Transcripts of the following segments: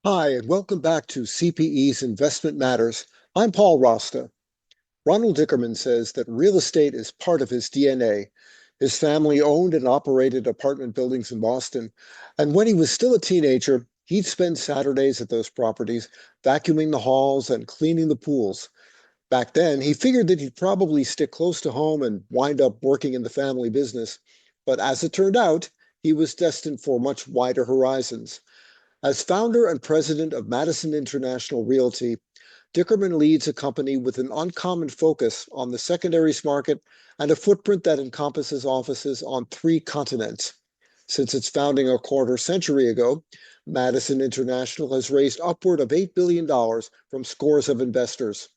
Hi, and welcome back to CPE's Investment Matters. I'm Paul Rosta. Ronald Dickerman says that real estate is part of his DNA. His family owned and operated apartment buildings in Boston, and when he was still a teenager, he'd spend Saturdays at those properties, vacuuming the halls and cleaning the pools. Back then, he figured that he'd probably stick close to home and wind up working in the family business. But as it turned out, he was destined for much wider horizons. As founder and president of Madison International Realty, Dickerman leads a company with an uncommon focus on the secondaries market and a footprint that encompasses offices on three continents. Since its founding a quarter century ago, Madison International has raised upward of $8 billion from scores of investors.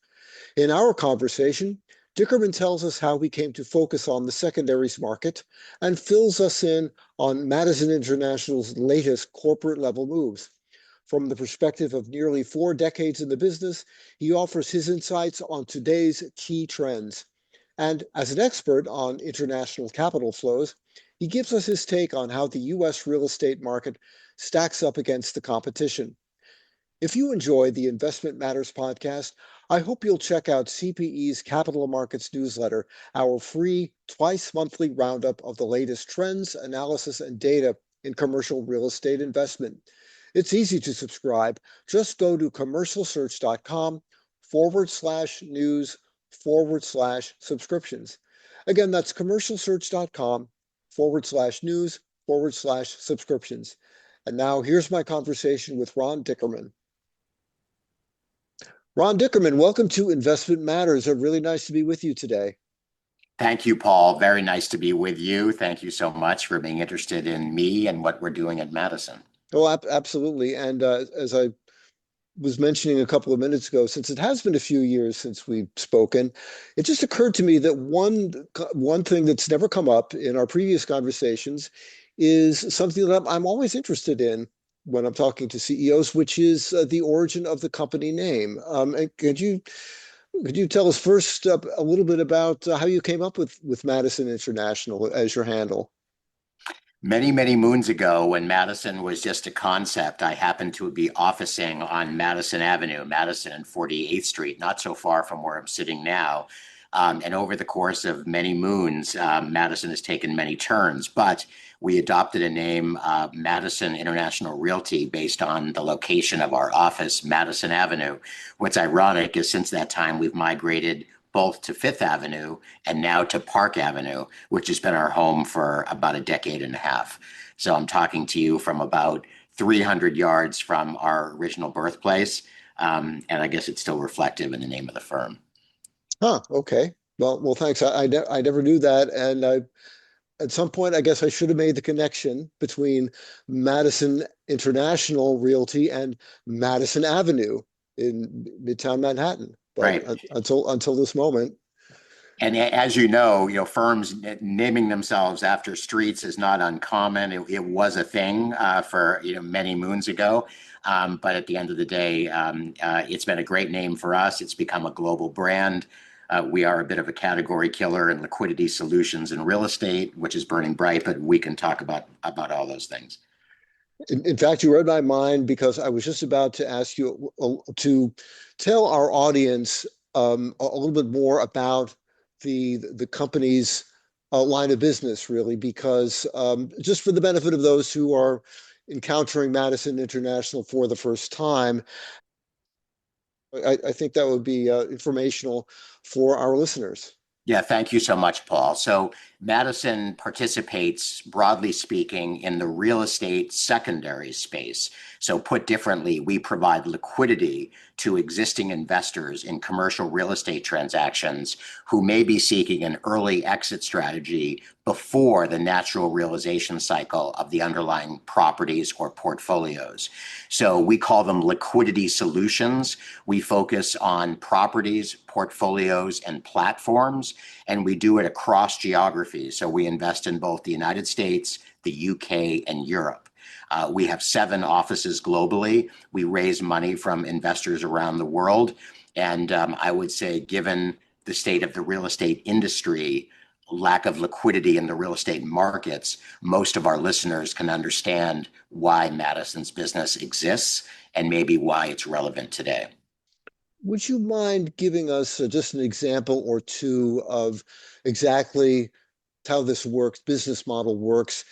In our conversation, Dickerman tells us how he came to focus on the secondaries market and fills us in on Madison International's latest corporate level moves. From the perspective of nearly 4 decades in the business, he offers his insights on today's key trends. And as an expert on international capital flows, he gives us his take on how the U.S. real estate market stacks up against the competition. If you enjoy the Investment Matters podcast, I hope you'll check out CPE's Capital Markets newsletter, our free twice-monthly roundup of the latest trends, analysis, and data in commercial real estate investment. It's easy to subscribe. Just go to commercialsearch.com/news/subscriptions. Again, that's commercialsearch.com/news/subscriptions. And now here's my conversation with Ron Dickerman. Ron Dickerman, welcome to Investment Matters. Really nice to be with you today. Thank you, Paul. Very nice to be with you. Thank you so much for being interested in me and what we're doing at Madison. Oh, absolutely. And as I was mentioning a couple of minutes ago, since it has been a few years since we've spoken, it just occurred to me that one thing that's never come up in our previous conversations is something that I'm always interested in when I'm talking to CEOs, which is the origin of the company name. And could you tell us first a little bit about how you came up with Madison International as your handle? Many, many moons ago, when Madison was just a concept, I happened to be officing on Madison Avenue, Madison and 48th Street, not so far from where I'm sitting now. And over the course of many moons, Madison has taken many turns, but we adopted a name, Madison International Realty, based on the location of our office, Madison Avenue. What's ironic is since that time, we've migrated both to Fifth Avenue and now to Park Avenue, which has been our home for about a decade and a half. So I'm talking to you from about 300 yards from our original birthplace. And I guess it's still reflective in the name of the firm. Huh, okay. Well, thanks. I never knew that. And at some point, I guess I should have made the connection between Madison International Realty and Madison Avenue in Midtown Manhattan. But Right. until this moment. And as you know, firms naming themselves after streets is not uncommon. It was a thing for many moons ago. But at the end of the day, it's been a great name for us. It's become a global brand. We are a bit of a category killer in liquidity solutions in real estate, which is burning bright, but we can talk about all those things. In fact, you read my mind because I was just about to ask you to tell our audience a little bit more about the company's line of business, really, because just for the benefit of those who are encountering Madison International for the first time, I think that would be informational for our listeners. Yeah, thank you so much, Paul. So Madison participates, broadly speaking, in the real estate secondary space. So put differently, we provide liquidity to existing investors in commercial real estate transactions who may be seeking an early exit strategy before the natural realization cycle of the underlying properties or portfolios. So we call them liquidity solutions. We focus on properties, portfolios, and platforms, and we do it across geographies. So we invest in both the United States, the UK, and Europe. We have 7 offices globally. We raise money from investors around the world. And I would say, given the state of the real estate industry, lack of liquidity in the real estate markets, most of our listeners can understand why Madison's business exists and maybe why it's relevant today. Would you mind giving us just an example or two of exactly how this works, business model works?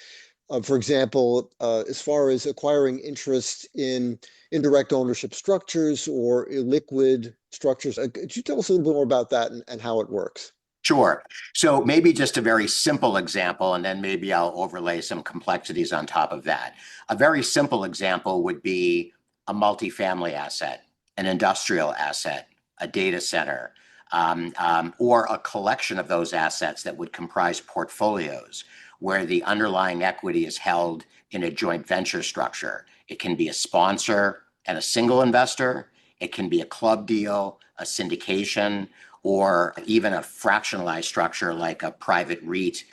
For example, as far as acquiring interest in indirect ownership structures or illiquid structures, could you tell us a little bit more about that and how it works? Sure. So maybe just a very simple example, and then maybe I'll overlay some complexities on top of that. A very simple example would be a multifamily asset, an industrial asset, a data center, or a collection of those assets that would comprise portfolios where the underlying equity is held in a joint venture structure. It can be a sponsor and a single investor. It can be a club deal, a syndication, or even a fractionalized structure like a private REIT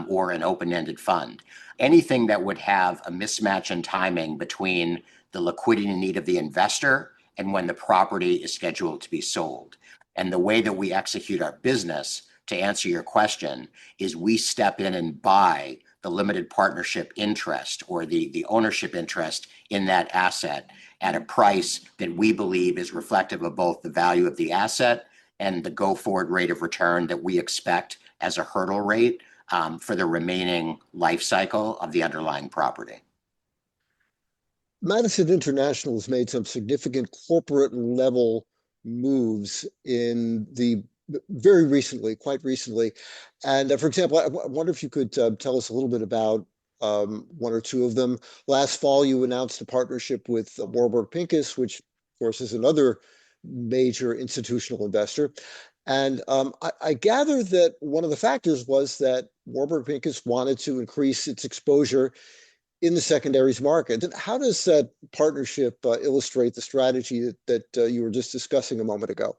or an open-ended fund. Anything that would have a mismatch in timing between the liquidity need of the investor and when the property is scheduled to be sold. And the way that we execute our business, to answer your question, is we step in and buy the limited partnership interest or the ownership interest in that asset at a price that we believe is reflective of both the value of the asset and the go-forward rate of return that we expect as a hurdle rate for the remaining life cycle of the underlying property. Madison International has made some significant corporate level moves in the very recently, quite recently. And for example, I wonder if you could tell us a little bit about one or two of them. Last fall, you announced a partnership with Warburg Pincus, which, of course, is another major institutional investor. And I gather that one of the factors was that Warburg Pincus wanted to increase its exposure in the secondaries market. And how does that partnership illustrate the strategy that you were just discussing a moment ago?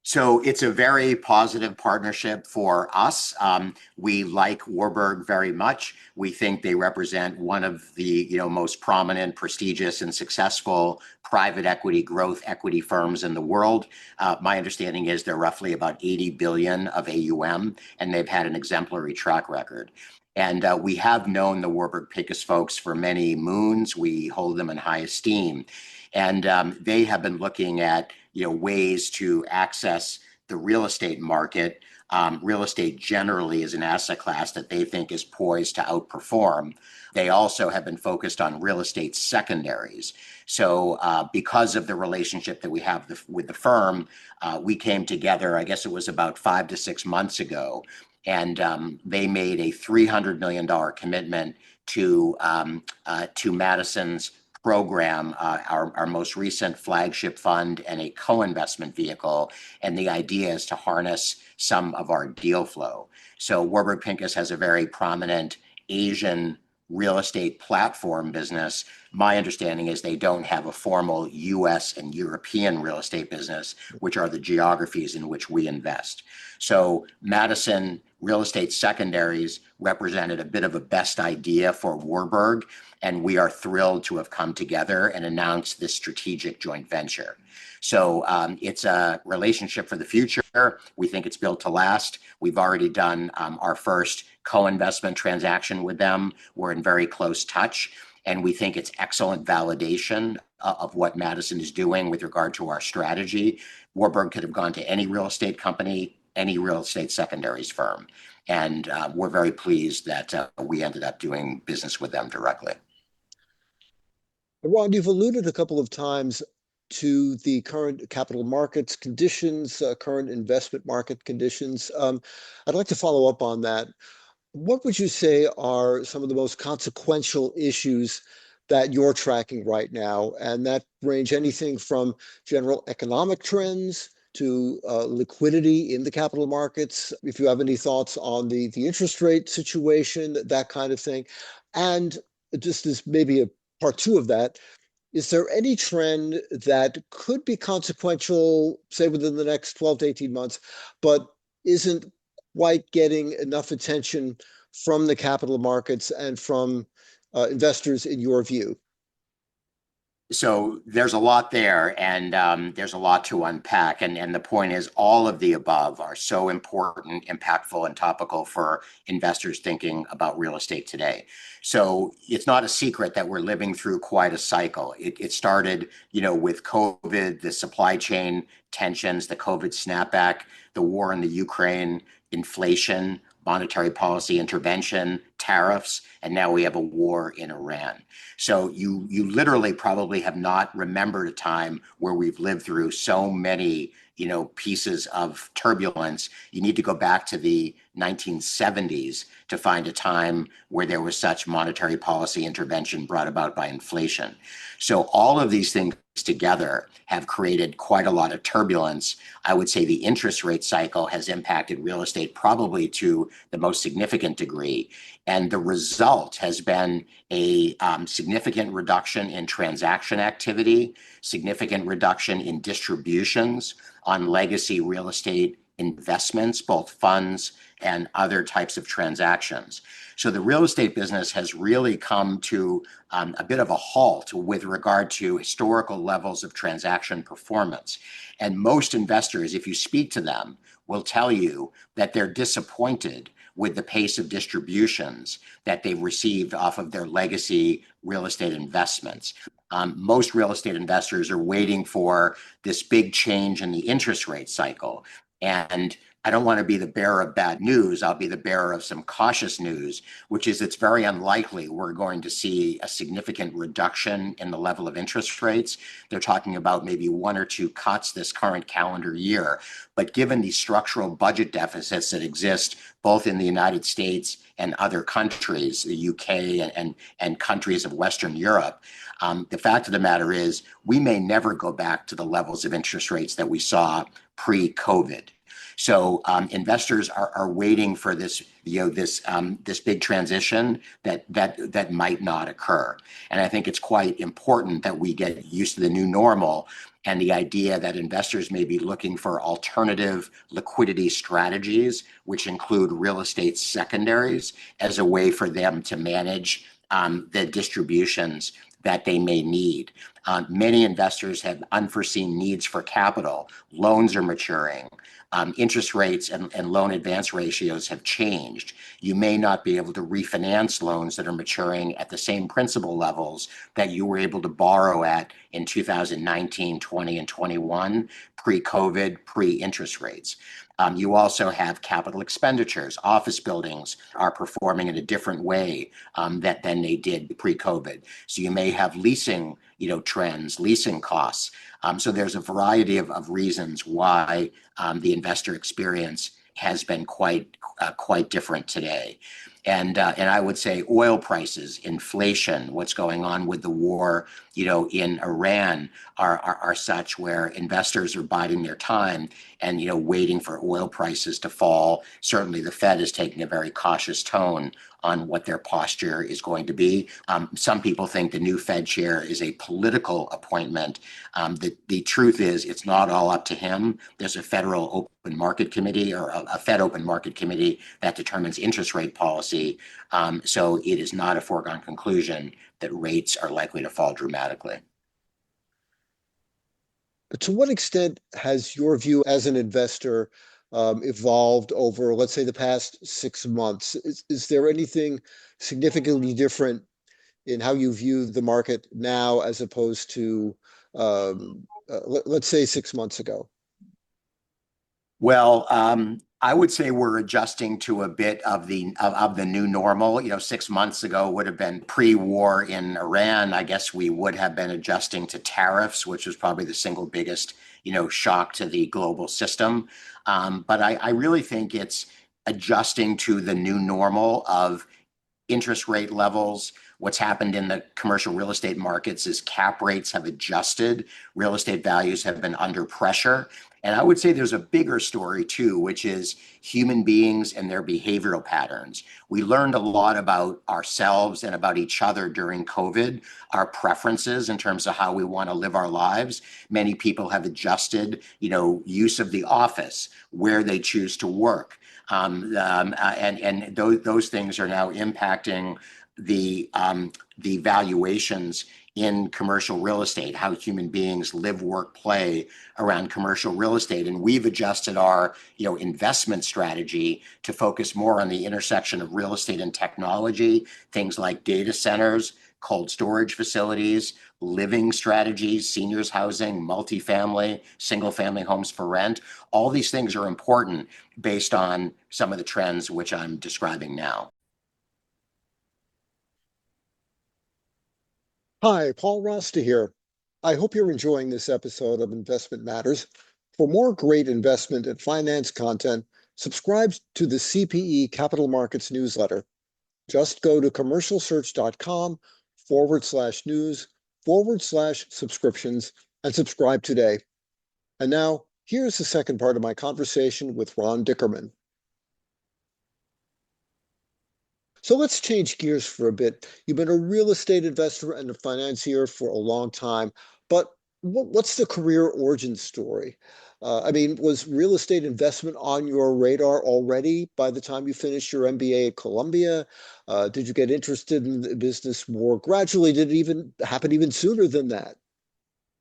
So it's a very positive partnership for us. We like Warburg very much. We think they represent one of the most prominent, prestigious, and successful private equity growth equity firms in the world. My understanding is they're roughly about 80 billion of AUM, and they've had an exemplary track record. And we have known the Warburg Pincus folks for many moons. We hold them in high esteem. And they have been looking at ways to access the real estate market. Real estate generally is an asset class that they think is poised to outperform. They also have been focused on real estate secondaries. So because of the relationship that we have with the firm, we came together, I guess it was about 5 to 6 months ago, and they made a $300 million commitment to Madison's program, our most recent flagship fund and a co-investment vehicle. And the idea is to harness some of our deal flow. So Warburg Pincus has a very prominent Asian real estate platform business. My understanding is they don't have a formal US and European real estate business, which are the geographies in which we invest. So Madison Real Estate Secondaries represented a bit of a best idea for Warburg, and we are thrilled to have come together and announced this strategic joint venture. So it's a relationship for the future. We think it's built to last. We've already done our first co-investment transaction with them. We're in very close touch, and we think it's excellent validation of what Madison is doing with regard to our strategy. Warburg could have gone to any real estate company, any real estate secondaries firm. And we're very pleased that we ended up doing business with them directly. Ron, you've alluded a couple of times to the current capital markets conditions, current investment market conditions. I'd like to follow up on that. What would you say are some of the most consequential issues that you're tracking right now? And that range anything from general economic trends to liquidity in the capital markets. If you have any thoughts on the interest rate situation, that kind of thing. And just as maybe a part two of that, is there any trend that could be consequential, say within the next 12 to 18 months, but isn't quite getting enough attention from the capital markets and from investors in your view? So there's a lot there, and there's a lot to unpack. And the point is, all of the above are so important, impactful, and topical for investors thinking about real estate today. So it's not a secret that we're living through quite a cycle. It started, with COVID, the supply chain tensions, the COVID snapback, the war in the Ukraine, inflation, monetary policy intervention, tariffs, and now we have a war in Iran. So you literally probably have not remembered a time where we've lived through so many, pieces of turbulence. You need to go back to the 1970s to find a time where there was such monetary policy intervention brought about by inflation. So all of these things together have created quite a lot of turbulence. I would say the interest rate cycle has impacted real estate probably to the most significant degree. And the result has been a significant reduction in transaction activity, significant reduction in distributions on legacy real estate investments, both funds and other types of transactions. So the real estate business has really come to a bit of a halt with regard to historical levels of transaction performance. And most investors, if you speak to them, will tell you that they're disappointed with the pace of distributions that they've received off of their legacy real estate investments. Most real estate investors are waiting for this big change in the interest rate cycle. And I don't want to be the bearer of bad news. I'll be the bearer of some cautious news, which is it's very unlikely we're going to see a significant reduction in the level of interest rates. They're talking about maybe one or two cuts this current calendar year. But given the structural budget deficits that exist both in the United States and other countries, the UK and countries of Western Europe, the fact of the matter is we may never go back to the levels of interest rates that we saw pre-COVID. So investors are waiting for this, this big transition that might not occur. And I think it's quite important that we get used to the new normal and the idea that investors may be looking for alternative liquidity strategies, which include real estate secondaries, as a way for them to manage the distributions that they may need. Many investors have unforeseen needs for capital. Loans are maturing. Interest rates and loan advance ratios have changed. You may not be able to refinance loans that are maturing at the same principal levels that you were able to borrow at in 2019, 20, and 21, pre-COVID, pre-interest rates. You also have capital expenditures. Office buildings are performing in a different way than they did pre-COVID. So you may have leasing, trends, leasing costs. So there's a variety of reasons why the investor experience has been quite different today. And I would say oil prices, inflation, what's going on with the war, in Iran are such where investors are biding their time and, waiting for oil prices to fall. Certainly the Fed is taking a very cautious tone on what their posture is going to be. Some people think the new Fed chair is a political appointment. The truth is it's not all up to him. There's a federal open market committee or a Fed open market committee that determines interest rate policy. So it is not a foregone conclusion that rates are likely to fall dramatically. But to what extent has your view as an investor evolved over, let's say, the past 6 months? Is there anything significantly different in how you view the market now as opposed to, let's say, 6 months ago? Well, I would say we're adjusting to a bit of the new normal. 6 months ago would have been pre-war in Iran. I guess we would have been adjusting to tariffs, which was probably the single biggest, shock to the global system. But I really think it's adjusting to the new normal of interest rate levels. What's happened in the commercial real estate markets is cap rates have adjusted. Real estate values have been under pressure. And I would say there's a bigger story too, which is human beings and their behavioral patterns. We learned a lot about ourselves and about each other during COVID, our preferences in terms of how we want to live our lives. Many people have adjusted, use of the office, where they choose to work. And those things are now impacting the valuations in commercial real estate, how human beings live, work, play around commercial real estate. And we've adjusted our, investment strategy to focus more on the intersection of real estate and technology, things like data centers, cold storage facilities, living strategies, seniors housing, multifamily, single family homes for rent. All these things are important based on some of the trends which I'm describing now. Hi, Paul Rosta here. I hope you're enjoying this episode of Investment Matters. For more great investment and finance content, subscribe to the CPE Capital Markets newsletter. Just go to commercialsearch.com/news/subscriptions and subscribe today. And now, here's the second part of my conversation with Ron Dickerman. So let's change gears for a bit. You've been a real estate investor and a financier for a long time, but what's the career origin story? Was real estate investment on your radar already by the time you finished your MBA at Columbia? Did you get interested in the business more gradually? Did it even happen even sooner than that?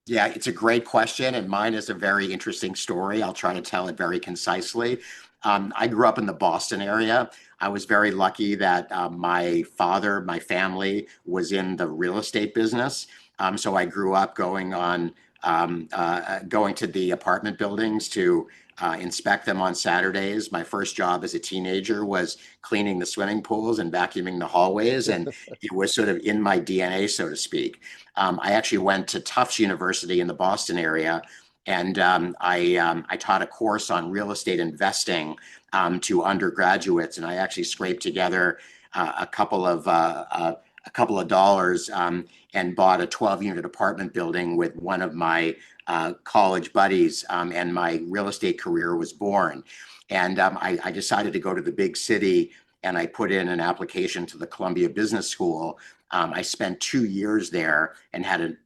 Yeah, it's a great question, and mine is a very interesting story. I'll try to tell it very concisely. I grew up in the Boston area. I was very lucky that my father, my family was in the real estate business. So I grew up going to the apartment buildings to inspect them on Saturdays. My first job as a teenager was cleaning the swimming pools and vacuuming the hallways, and it was sort of in my DNA, so to speak. I actually went to Tufts University in the Boston area, and I taught a course on real estate investing to undergraduates, and I actually scraped together a couple of dollars and bought a 12-unit apartment building with one of my college buddies, and my real estate career was born. And I decided to go to the big city, and I put in an application to the Columbia Business School. I spent 2 years there and had a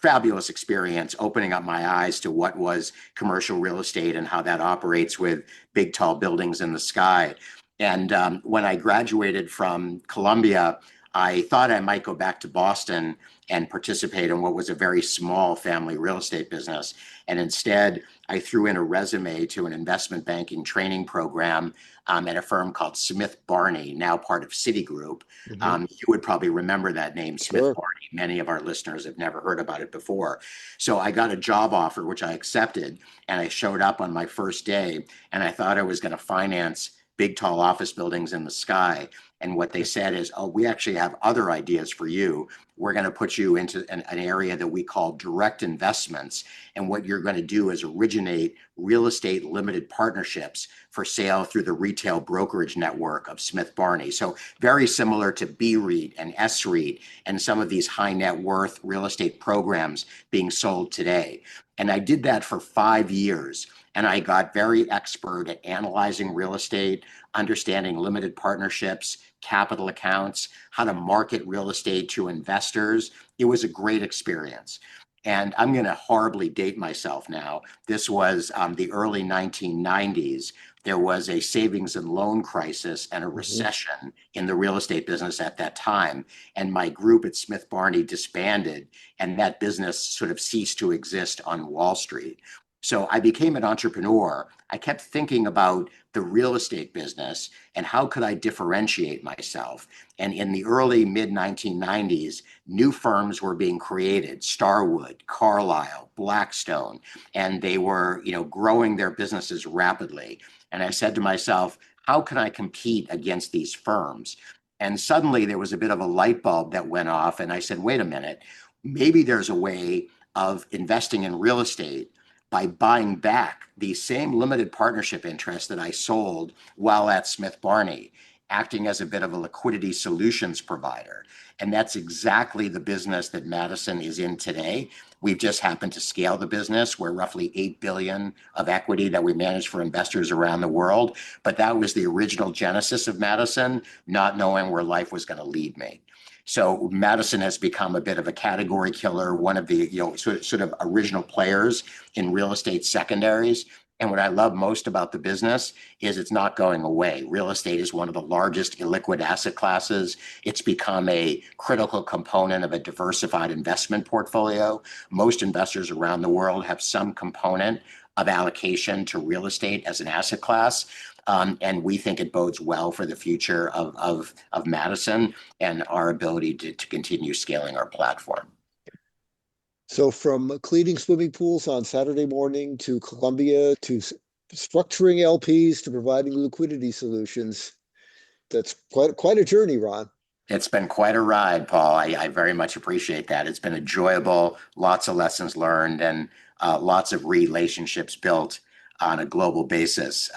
fabulous experience opening up my eyes to what was commercial real estate and how that operates with big, tall buildings in the sky. And when I graduated from Columbia, I thought I might go back to Boston and participate in what was a very small family real estate business. And instead, I threw in a resume to an investment banking training program at a firm called Smith Barney, now part of Citigroup. You would probably remember that name, Smith Sure. Barney. Many of our listeners have never heard about it before. So I got a job offer, which I accepted, and I showed up on my first day, and I thought I was going to finance big, tall office buildings in the sky. And what they said is, oh, we actually have other ideas for you. We're going to put you into an area that we call direct investments. And what you're going to do is originate real estate limited partnerships for sale through the retail brokerage network of Smith Barney. So very similar to BREIT and SREIT and some of these high net worth real estate programs being sold today. And I did that for 5 years. And I got very expert at analyzing real estate, understanding limited partnerships, capital accounts, how to market real estate to investors. It was a great experience. And I'm going to horribly date myself now. This was the early 1990s. There was a savings and loan crisis and a recession in the real estate business at that time. And my group at Smith Barney disbanded, and that business sort of ceased to exist on Wall Street. So I became an entrepreneur. I kept thinking about the real estate business and how could I differentiate myself. And in the early mid 1990s, new firms were being created: Starwood, Carlyle, Blackstone, and they were, growing their businesses rapidly. And I said to myself, how can I compete against these firms? And suddenly there was a bit of a light bulb that went off, and I said, wait a minute, maybe there's a way of investing in real estate by buying back the same limited partnership interest that I sold while at Smith Barney, acting as a bit of a liquidity solutions provider. And that's exactly the business that Madison is in today. We've just happened to scale the business. We're roughly 8 billion of equity that we manage for investors around the world. But that was the original genesis of Madison, not knowing where life was going to lead me. So Madison has become a bit of a category killer, one of the sort of original players in real estate secondaries. And what I love most about the business is it's not going away. Real estate is one of the largest illiquid asset classes. It's become a critical component of a diversified investment portfolio. Most investors around the world have some component of allocation to real estate as an asset class. And we think it bodes well for the future of Madison and our ability to continue scaling our platform. So from cleaning swimming pools on Saturday morning to Columbia to structuring LPs to providing liquidity solutions, that's quite a journey, Ron. It's been quite a ride, Paul. I very much appreciate that. It's been enjoyable, lots of lessons learned, and lots of relationships built on a global basis.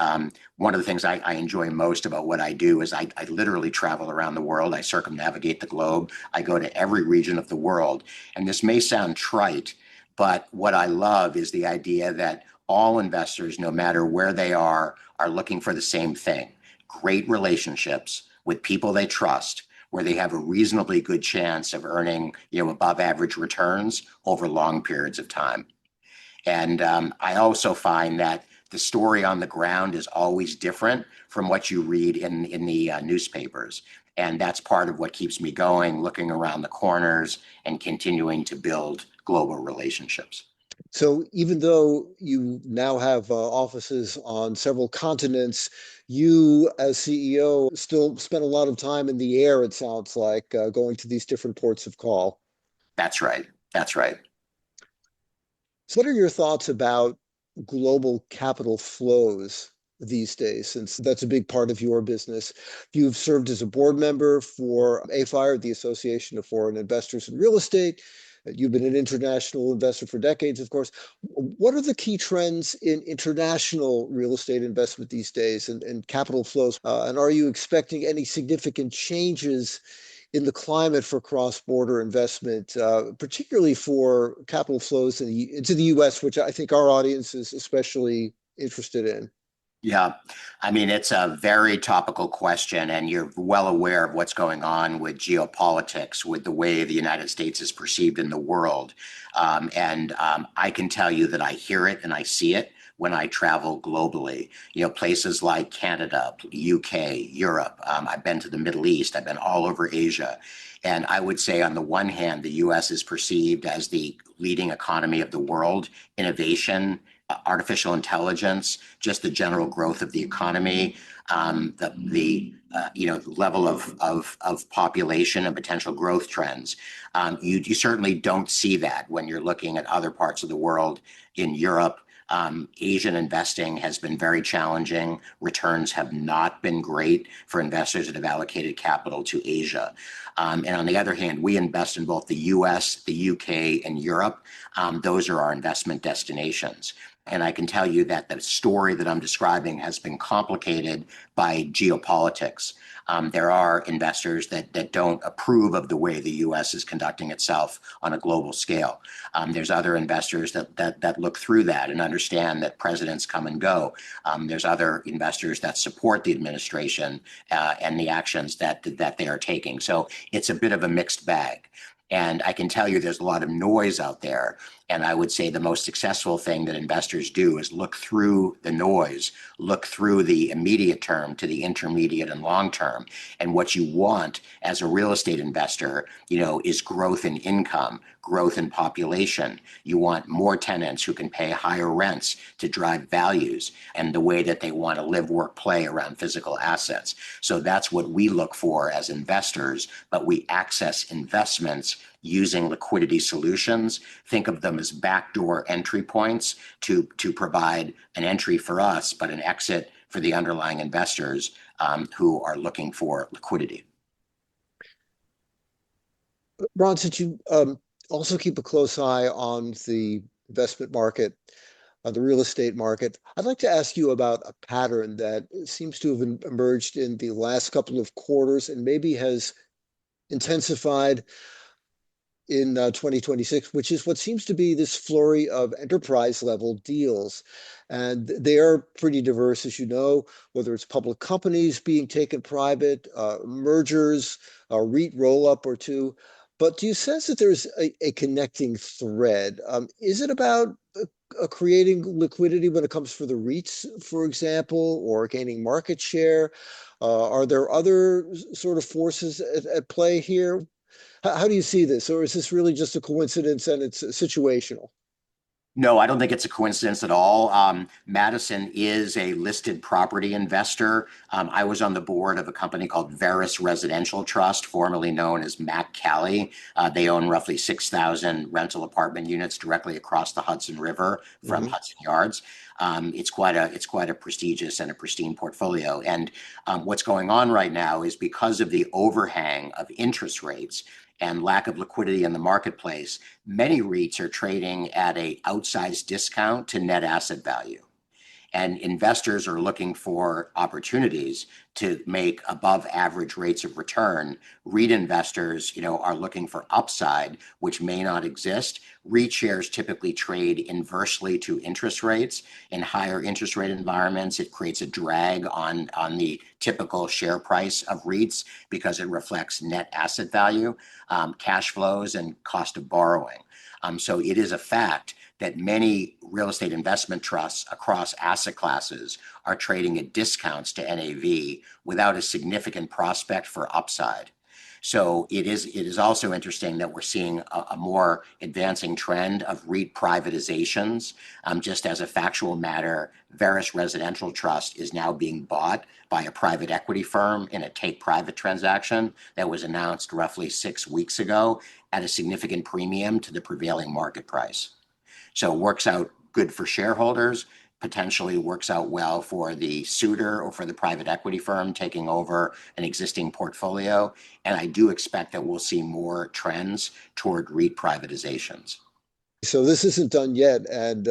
One of the things I enjoy most about what I do is I literally travel around the world. I circumnavigate the globe. I go to every region of the world. And this may sound trite, but what I love is the idea that all investors, no matter where they are looking for the same thing: great relationships with people they trust, where they have a reasonably good chance of earning, above average returns over long periods of time. And I also find that the story on the ground is always different from what you read in the newspapers. And that's part of what keeps me going, looking around the corners and continuing to build global relationships. So even though you now have offices on several continents, you as CEO still spend a lot of time in the air, it sounds like, going to these different ports of call. That's right. That's right. So what are your thoughts about global capital flows these days, since that's a big part of your business? You've served as a board member for AFIRE, the Association of Foreign Investors in Real Estate. You've been an international investor for decades, of course. What are the key trends in international real estate investment these days and capital flows? And are you expecting any significant changes in the climate for cross-border investment, particularly for capital flows into the US, which I think our audience is especially interested in? Yeah, I mean, it's a very topical question, and you're well aware of what's going on with geopolitics, with the way the United States is perceived in the world. I can tell you that I hear it and I see it when I travel globally. Places like Canada, UK, Europe. I've been to the Middle East. I've been all over Asia. And I would say, on the one hand, the US is perceived as the leading economy of the world: innovation, artificial intelligence, just the general growth of the economy, the level of population and potential growth trends. You certainly don't see that when you're looking at other parts of the world. In Europe, Asian investing has been very challenging. Returns have not been great for investors that have allocated capital to Asia. And on the other hand, we invest in both the US, the UK, and Europe. Those are our investment destinations. And I can tell you that the story that I'm describing has been complicated by geopolitics. There are investors that don't approve of the way the U.S. is conducting itself on a global scale. There's other investors that look through that and understand that presidents come and go. There's other investors that support the administration and the actions that they are taking. So it's a bit of a mixed bag. And I can tell you there's a lot of noise out there. And I would say the most successful thing that investors do is look through the noise, look through the immediate term to the intermediate and long term. And what you want as a real estate investor, is growth in income, growth in population. You want more tenants who can pay higher rents to drive values and the way that they want to live, work, play around physical assets. So that's what we look for as investors, but we access investments using liquidity solutions. Think of them as backdoor entry points to provide an entry for us, but an exit for the underlying investors who are looking for liquidity. Ron, since you also keep a close eye on the investment market, on the real estate market, I'd like to ask you about a pattern that seems to have emerged in the last couple of quarters and maybe has intensified in 2026, which is what seems to be this flurry of enterprise level deals. And they are pretty diverse, as you know, whether it's public companies being taken private, mergers, a REIT roll up or two. But do you sense that there's a connecting thread? Is it about creating liquidity when it comes for the REITs, for example, or gaining market share? Are there other sort of forces at play here? How do you see this? Or is this really just a coincidence and it's situational? No, I don't think it's a coincidence at all. Madison is a listed property investor. I was on the board of a company called Veris Residential Trust, formerly known as Mac Cali. They own roughly 6,000 rental apartment units directly across the Hudson River from Hmm. Hudson Yards. It's quite a prestigious and a pristine portfolio. And what's going on right now is because of the overhang of interest rates and lack of liquidity in the marketplace, many REITs are trading at a outsized discount to net asset value. And investors are looking for opportunities to make above average rates of return. REIT investors, are looking for upside, which may not exist. REIT shares typically trade inversely to interest rates. In higher interest rate environments, it creates a drag on the typical share price of REITs because it reflects net asset value, cash flows, and cost of borrowing. So it is a fact that many real estate investment trusts across asset classes are trading at discounts to NAV without a significant prospect for upside. So it is also interesting that we're seeing a more advancing trend of REIT privatizations. Just as a factual matter, Veris Residential Trust is now being bought by a private equity firm in a take private transaction that was announced roughly 6 weeks ago at a significant premium to the prevailing market price. So it works out good for shareholders, potentially works out well for the suitor or for the private equity firm taking over an existing portfolio. And I do expect that we'll see more trends toward REIT privatizations. So this isn't done yet, and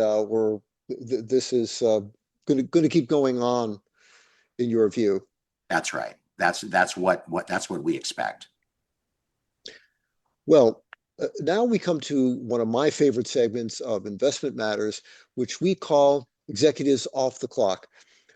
this is going to keep going on in your view. That's right. That's what we expect. Well, now we come to one of my favorite segments of Investment Matters, which we call Executives Off the Clock.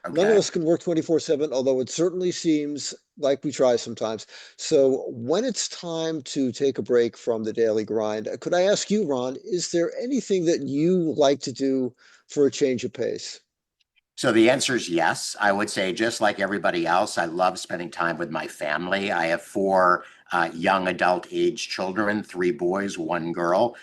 None of Okay. us can work 24/7, although it certainly seems like we try sometimes. So when it's time to take a break from the daily grind, could I ask you, Ron, is there anything that you like to do for a change of pace? So the answer is yes. I would say, just like everybody else, I love spending time with my family. I have four young adult age children, three boys, one girl,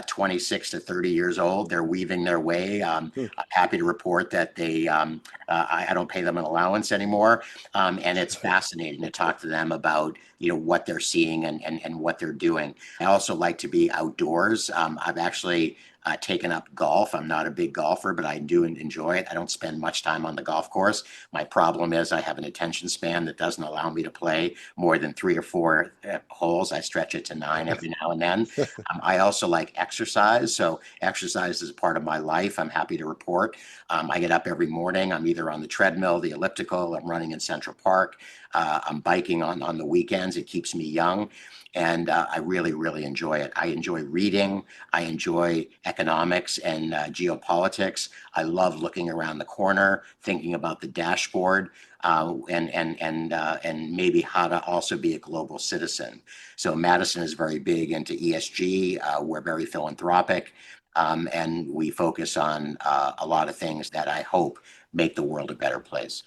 26 to 30 years old. They're weaving their way. Hmm. I'm happy to report that I don't pay them an allowance anymore. And it's fascinating to talk to them about, what they're seeing and what they're doing. I also like to be outdoors. I've actually taken up golf. I'm not a big golfer, but I do enjoy it. I don't spend much time on the golf course. My problem is I have an attention span that doesn't allow me to play more than three or four holes. I stretch it to nine every now and then. I also like exercise. So exercise is a part of my life. I'm happy to report. I get up every morning. I'm either on the treadmill, the elliptical, I'm running in Central Park. I'm biking on the weekends. It keeps me young. And I really, really enjoy it. I enjoy reading. I enjoy economics and geopolitics. I love looking around the corner, thinking about the dashboard, and maybe how to also be a global citizen. So Madison is very big into ESG. We're very philanthropic, and we focus on a lot of things that I hope make the world a better place.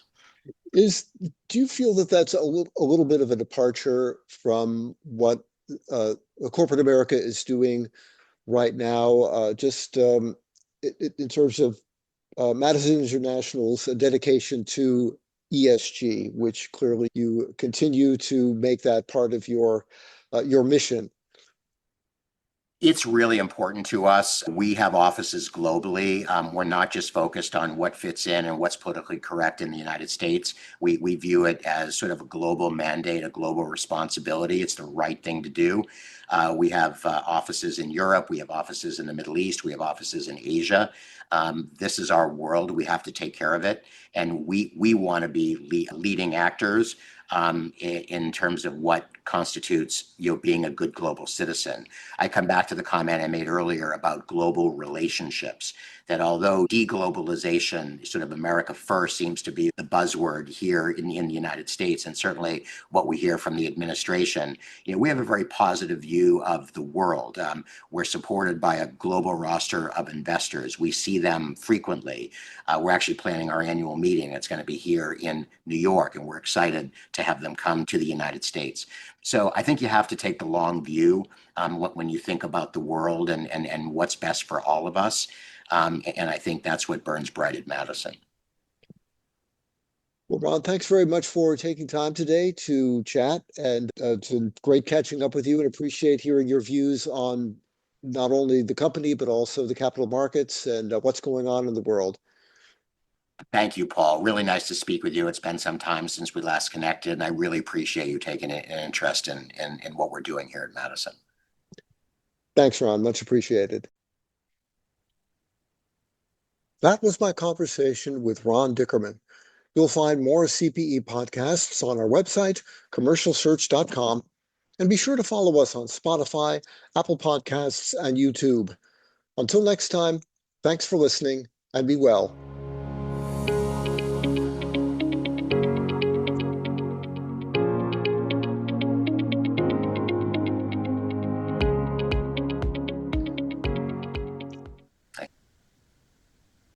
Is do you feel that that's a little bit of a departure from what uh, corporate America is doing right now? Just in terms of Madison International's dedication to ESG, which clearly you continue to make that part of your mission. It's really important to us. We have offices globally. We're not just focused on what fits in and what's politically correct in the United States. We view it as sort of a global mandate, a global responsibility. It's the right thing to do. We have offices in Europe. We have offices in the Middle East. We have offices in Asia. This is our world. We have to take care of it. And we want to be leading actors in terms of what constitutes, being a good global citizen. I come back to the comment I made earlier about global relationships, that although deglobalization, sort of America first, seems to be the buzzword here in the United States, and certainly what we hear from the administration, we have a very positive view of the world. We're supported by a global roster of investors. We see them frequently. We're actually planning our annual meeting. It's going to be here in New York, and we're excited to have them come to the United States. So I think you have to take the long view when you think about the world and what's best for all of us. And I think that's what burns bright at Madison. Well, Ron, thanks very much for taking time today to chat, and it's been great catching up with you, and appreciate hearing your views on not only the company, but also the capital markets and what's going on in the world. Thank you, Paul. Really nice to speak with you. It's been some time since we last connected, and I really appreciate you taking an interest in what we're doing here at Madison. Thanks, Ron. Much appreciated. That was my conversation with Ron Dickerman. You'll find more CPE podcasts on our website, commercialsearch.com, and be sure to follow us on Spotify, Apple Podcasts, and YouTube. Until next time, thanks for listening, and be well.